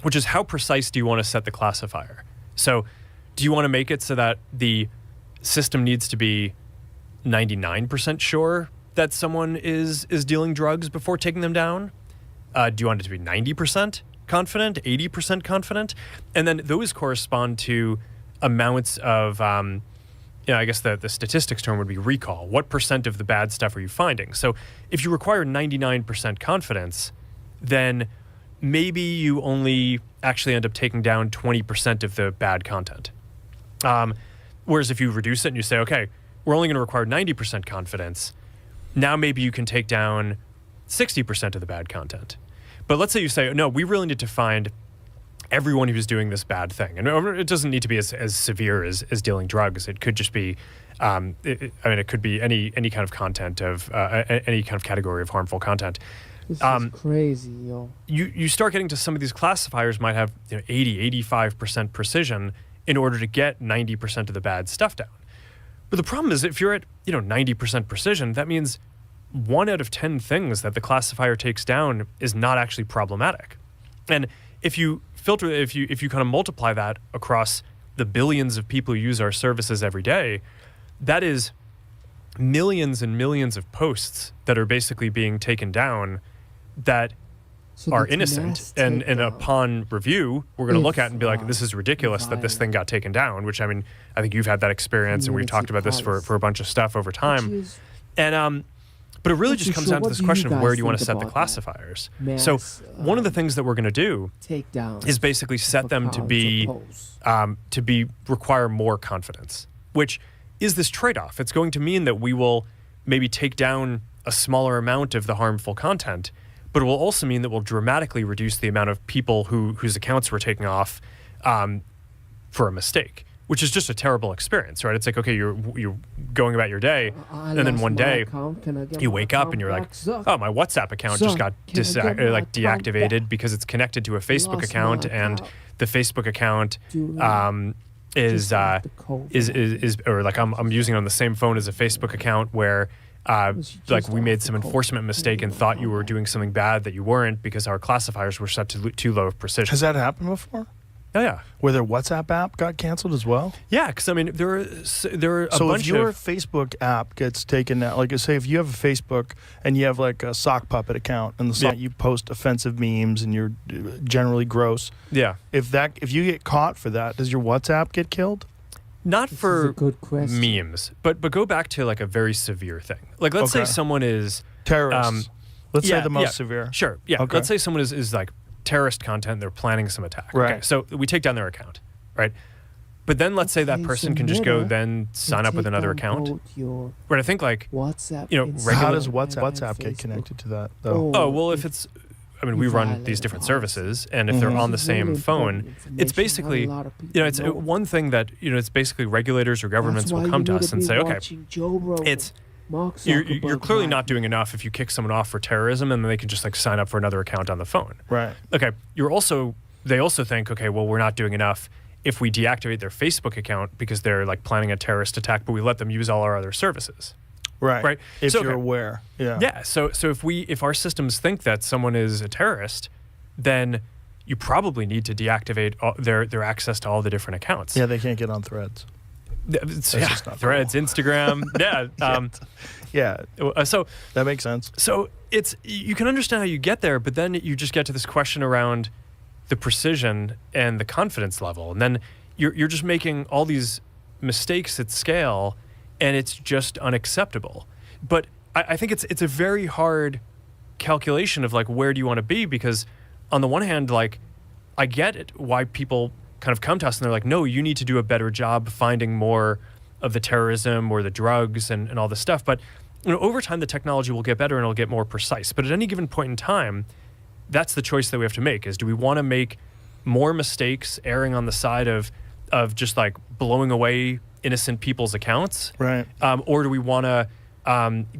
Speaker 14: which is how precise do you want to set the classifier? So do you want to make it so that the system needs to be 99% sure that someone is dealing drugs before taking them down? Do you want it to be 90% confident, 80% confident? And then those correspond to amounts of, I guess the statistics term would be recall. What % of the bad stuff are you finding? So if you require 99% confidence, then maybe you only actually end up taking down 20% of the bad content. Whereas if you reduce it and you say, okay, we're only going to require 90% confidence, now maybe you can take down 60% of the bad content. But let's say you say, no, we really need to find everyone who's doing this bad thing. And it doesn't need to be as severe as dealing drugs. It could just be, it could be any kind of content of, any kind of category of harmful content.
Speaker 11: This is crazy, yo.
Speaker 14: You start getting to some of these classifiers might have 80, 85% precision in order to get 90% of the bad stuff down. But the problem is if you're at 90% precision, that means 1 out of 10 things that the classifier takes down is not actually problematic. And if you filter, if you kind of multiply that across the billions of people who use our services every day, that is millions and millions of posts that are basically being taken down that are innocent. And upon review, we're going to look at and be like, this is ridiculous that this thing got taken down, which, I mean, I think you've had that experience and we've talked about this for a bunch of stuff over time. And, but it really just comes down to this question of where do you want to set the classifiers? So one of the things that we're going to do is basically set them to be require more confidence, which is this trade-off. It's going to mean that we will maybe take down a smaller amount of the harmful content, but it will also mean that we'll dramatically reduce the amount of people whose accounts we're taking off for a mistake, which is just a terrible experience, right? It's like, okay, you're going about your day, and then one day you wake up and you're like, oh, my WhatsApp account just got deactivated because it's connected to a Facebook account, and the Facebook account is or like I'm using it on the same phone as a Facebook account where like we made some enforcement mistake and thought you were doing something bad that you weren't because our classifiers were set to too low of precision.
Speaker 1: Has that happened before?
Speaker 14: Oh, yeah.
Speaker 1: Where their WhatsApp app got canceled as well?
Speaker 14: Yeah, because I mean, there are a bunch
Speaker 1: So if your Facebook app gets taken out, like say if you have a Facebook and you have like a sock puppet account and you post offensive memes and you're generally gross.
Speaker 14: Yeah.
Speaker 1: If you get caught for that, does your WhatsApp get killed?
Speaker 14: Not for memes, but go back to like a very severe thing. Like let's say someone is
Speaker 1: terrorists. Let's say the most severe.
Speaker 14: Sure. Yeah.
Speaker 1: Okay.
Speaker 14: Let's say someone is like terrorist content. They're planning some attack.
Speaker 1: Right.
Speaker 14: Okay. So we take down their account, right? But then let's say that person can just go then sign up with another account. Right. I think like
Speaker 11: WhatsApp.
Speaker 1: How does WhatsApp get connected to that though?
Speaker 14: Oh well, if it's we run these different services, and if they're on the same phone, it's basically, it's one thing that, it's basically regulators or governments will come to us and say, okay, you're clearly not doing enough if you kick someone off for terrorism, and then they can just like sign up for another account on the phone.
Speaker 1: Right.
Speaker 14: Okay. They also think, okay, well, we're not doing enough if we deactivate their Facebook account because they're like planning a terrorist attack, but we let them use all our other services.
Speaker 1: Right.
Speaker 14: Right.
Speaker 1: If you're aware. Yeah.
Speaker 14: Yeah. So if our systems think that someone is a terrorist, then you probably need to deactivate their access to all the different accounts.
Speaker 1: Yeah, they can't get on Threads.
Speaker 14: Threads, cool. Instagram. Yeah. So
Speaker 1: that makes sense.
Speaker 14: So you can understand how you get there, but then you just get to this question around the precision and the confidence level, and then you're just making all these mistakes at scale. And it's just unacceptable. But I think it's a very hard calculation of like, where do you want to be? Because on the one hand, like, I get it, why people kind of come to us and they're like, no, you need to do a better job finding more of the terrorism or the drugs and all this stuff. But over time, the technology will get better and it'll get more precise. But at any given point in time, that's the choice that we have to make, is do we want to make more mistakes erring on the side of just like blowing away innocent people's accounts,
Speaker 1: right?
Speaker 14: Or do we want to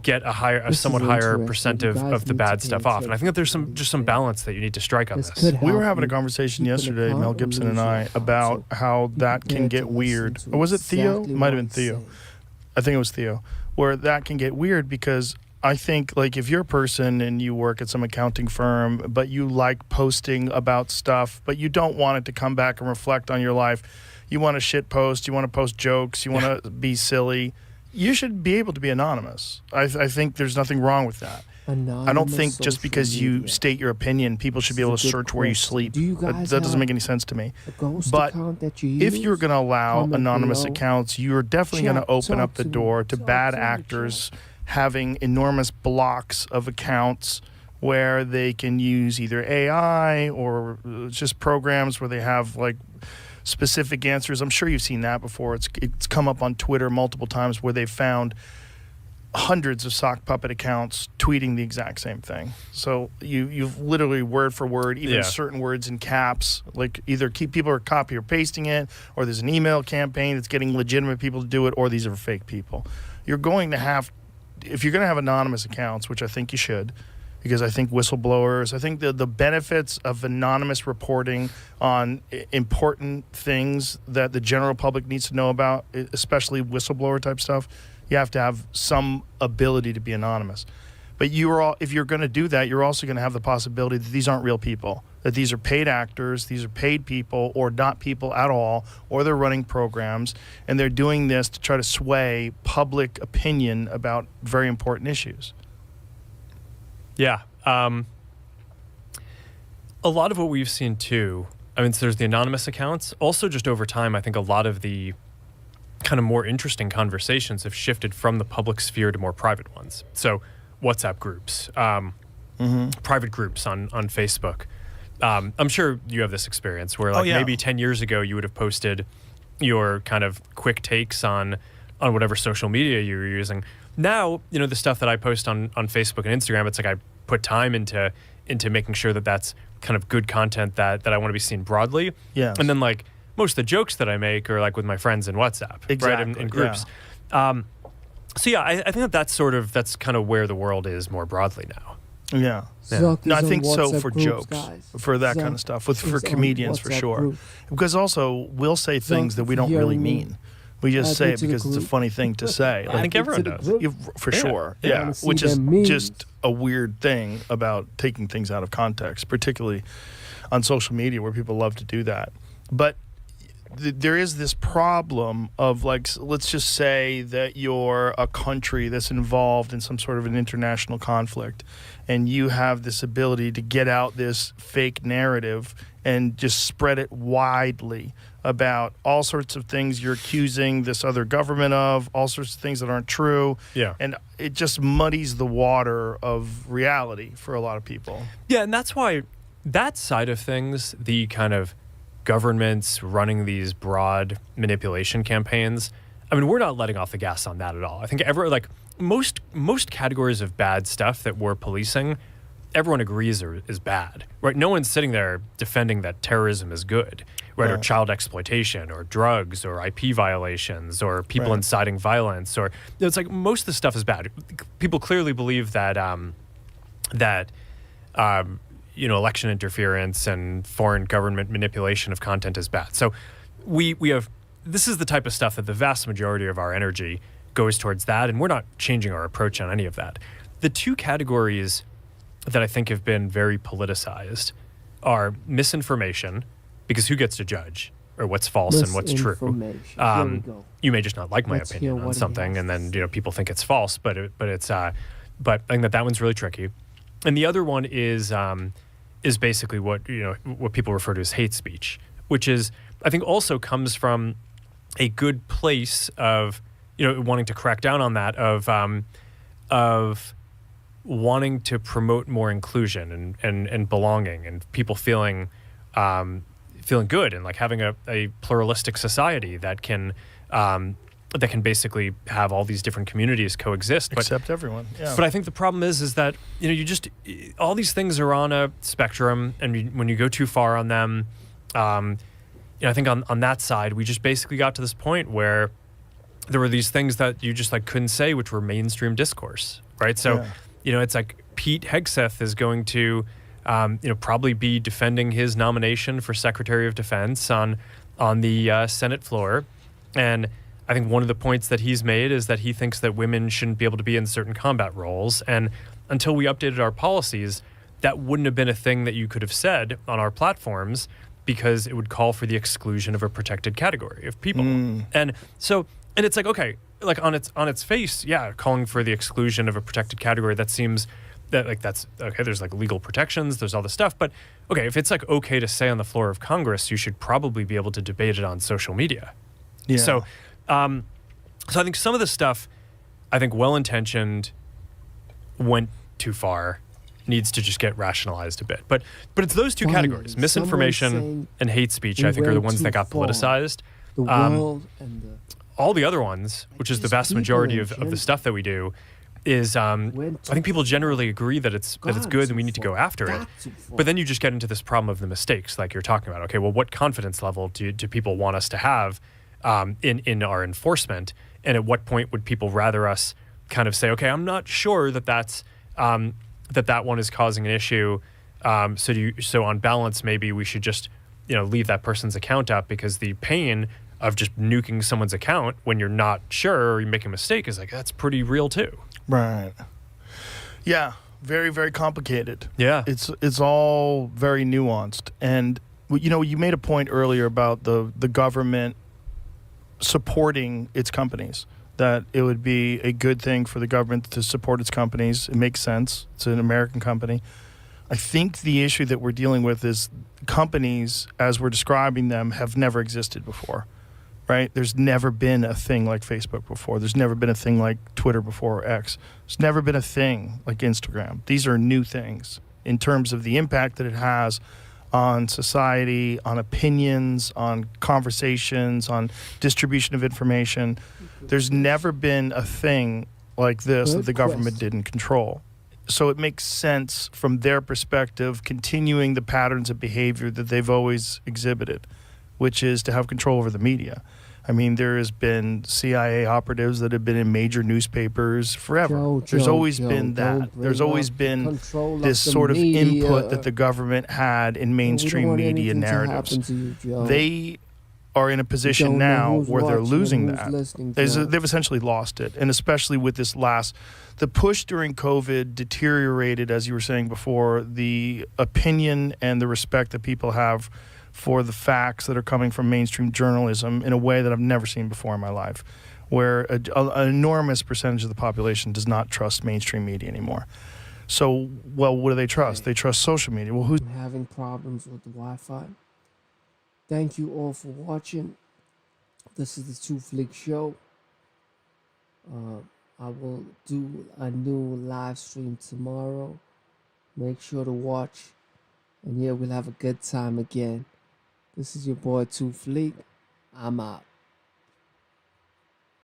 Speaker 14: get a somewhat higher percent of the bad stuff off? And I think that there's some balance that you need to strike on this.
Speaker 1: We were having a conversation yesterday, Mel Gibson and I, about how that can get weird. Or was it Theo? Might have been Theo. I think it was Theo. Where that can get weird because I think like if you're a person and you work at some accounting firm, but you like posting about stuff, but you don't want it to come back and reflect on your life. You want to shit post, you want to post jokes, you want to be silly. You should be able to be anonymous. I think there's nothing wrong with that. I don't think just because you state your opinion, people should be able to search where you sleep. That doesn't make any sense to me. But if you're going to allow anonymous accounts, you're definitely going to open up the door to bad actors having enormous blocks of accounts where they can use either AI or just programs where they have like specific answers. I'm sure you've seen that before. It's come up on Twitter multiple times where they've found hundreds of sock puppet accounts tweeting the exact same thing. So you've literally word for word, even certain words in caps, like either people are copy or pasting it, or there's an email campaign that's getting legitimate people to do it, or these are fake people. You're going to have, if you're going to have anonymous accounts, which I think you should, because I think whistleblowers, I think the benefits of anonymous reporting on important things that the general public needs to know about, especially whistleblower type stuff, you have to have some ability to be anonymous. But if you're going to do that, you're also going to have the possibility that these aren't real people, that these are paid actors, these are paid people, or not people at all, or they're running programs, and they're doing this to try to sway public opinion about very important issues.
Speaker 14: Yeah. A lot of what we've seen too, I mean, so there's the anonymous accounts. Also, just over time, I think a lot of the kind of more interesting conversations have shifted from the public sphere to more private ones. So WhatsApp groups, private groups on Facebook. I'm sure you have this experience where maybe 10 years ago you would have posted your kind of quick takes on whatever social media you were using. Now, the stuff that I post on Facebook and Instagram, it's like I put time into making sure that that's kind of good content that I want to be seen broadly.
Speaker 1: Yeah.
Speaker 14: And then like most of the jokes that I make are like with my friends in WhatsApp, right? In groups. Yeah. So yeah, I think that's kind of where the world is more broadly now.
Speaker 1: Yeah. No, I think so for jokes, for that kind of stuff, for comedians for sure. Because also we'll say things that we don't really mean. We just
Speaker 11: Add
Speaker 1: say
Speaker 11: me
Speaker 1: it
Speaker 11: to the
Speaker 1: because it's a
Speaker 11: group.
Speaker 1: funny thing to say.
Speaker 14: I think everyone does.
Speaker 1: For
Speaker 14: Yeah.
Speaker 1: sure.
Speaker 11: I
Speaker 1: Yeah.
Speaker 11: wanna see
Speaker 1: Which is
Speaker 11: them memes.
Speaker 1: just a weird thing about taking things out of context, particularly on social media where people love to do that. But there is this problem of, like, let's just say that you're a country that's involved in some sort of an international conflict, and you have this ability to get out this fake narrative and just spread it widely about all sorts of things you're accusing this other government of, all sorts of things that aren't true.
Speaker 14: Yeah.
Speaker 1: And it just muddies the water of reality for a lot of people.
Speaker 14: Yeah, and that's why that side of things, the kind of governments running these broad manipulation campaigns, I mean, we're not letting off the gas on that at all. I think most categories of bad stuff that we're policing, everyone agrees is bad, right? No one's sitting there defending that terrorism is good, right? Or child exploitation, or drugs, or IP violations, or people inciting violence, or it's like most of the stuff is bad. People clearly believe that election interference and foreign government manipulation of content is bad. So we have, this is the type of stuff that the vast majority of our energy goes towards that, and we're not changing our approach on any of that. The two categories that I think have been very politicized are misinformation, because who gets to judge or what's false and what's true?
Speaker 11: Here we go.
Speaker 14: You may just not like my
Speaker 11: Let's
Speaker 14: opinion
Speaker 11: hear
Speaker 14: on
Speaker 11: what he
Speaker 14: something,
Speaker 11: has
Speaker 14: and
Speaker 11: to
Speaker 14: then people think it's false, but I think that one's really tricky. And the other one is basically what people refer to as hate speech, which is, I think, also comes from a good place of wanting to crack down on that, of wanting to promote more inclusion and belonging, and people feeling good, and like having a pluralistic society that can basically have all these different communities coexist.
Speaker 1: Accept everyone. Yeah.
Speaker 14: But I think the problem is that all these things are on a spectrum, and when you go too far on them, I think on that side, we just basically got to this point where there were these things that you just couldn't say, which were mainstream discourse, right? So, it's like Pete Hegseth is going to, probably be defending his nomination for Secretary of Defense on the Senate floor, and I think one of the points that he's made is that he thinks that women shouldn't be able to be in certain combat roles. And until we updated our policies, that wouldn't have been a thing that you could have said on our platforms, because it would call for the exclusion of a protected category of people. And it's like, okay, like on its face, yeah, calling for the exclusion of a protected category, that seems that that's okay. There's legal protections, there's all this stuff. But okay, if it's okay to say on the floor of Congress, you should probably be able to debate it on social media.
Speaker 1: Yeah.
Speaker 14: So I think some of the stuff, I think well-intentioned, went too far, needs to just get rationalized a bit. But it's those two categories, misinformation and hate speech, I think, are the ones that got politicized.
Speaker 11: The world and
Speaker 14: all the other ones, which is the vast majority of the stuff that we do, is I think people generally agree that it's good and we need to go after it. But then you just get into this problem of the mistakes, like you're talking about. Okay, well, what confidence level do people want us to have in our enforcement, and at what point would people rather us kind of say, okay, I'm not sure that one is causing an issue, so on balance maybe we should just leave that person's account up, because the pain of just nuking someone's account when you're not sure or you make a mistake is that's pretty real too.
Speaker 1: Right. Yeah, very, very complicated.
Speaker 14: Yeah.
Speaker 1: It's all very nuanced, and you made a point earlier about the government supporting its companies, that it would be a good thing for the government to support its companies. It makes sense. It's an American company. I think the issue that we're dealing with is companies, as we're describing them, have never existed before, right? There's never been a thing like Facebook before. There's never been a thing like Twitter before, or X. There's never been a thing like Instagram. These are new things in terms of the impact that it has on society, on opinions, on conversations, on distribution of information. There's never been a thing like this that the government didn't control. So it makes sense from their perspective, continuing the patterns of behavior that they've always exhibited, which is to have control over the media. I mean, there has been CIA operatives that have been in major newspapers forever. There's always been that. There's always been this sort of input that the government had in mainstream media narratives. are in a position
Speaker 11: don't know
Speaker 1: now
Speaker 11: who's
Speaker 1: where they're
Speaker 11: watching and
Speaker 1: losing
Speaker 11: who's
Speaker 1: that.
Speaker 11: listening to us.
Speaker 1: They've essentially lost it. And especially with this the push during COVID deteriorated, as you were saying before, the opinion and the respect that people have for the facts that are coming from mainstream journalism in a way that I've never seen before in my life, where an enormous percentage of the population does not trust mainstream media anymore. So, well, what do they trust? They trust social media. Well, who's
Speaker 11: having problems with the Wi-Fi? Thank you all for watching. This is the Two Flick Show. I will do a new live stream tomorrow. Make sure to watch. And yeah, we'll have a good time again. This is your boy Two Flick. I'm out.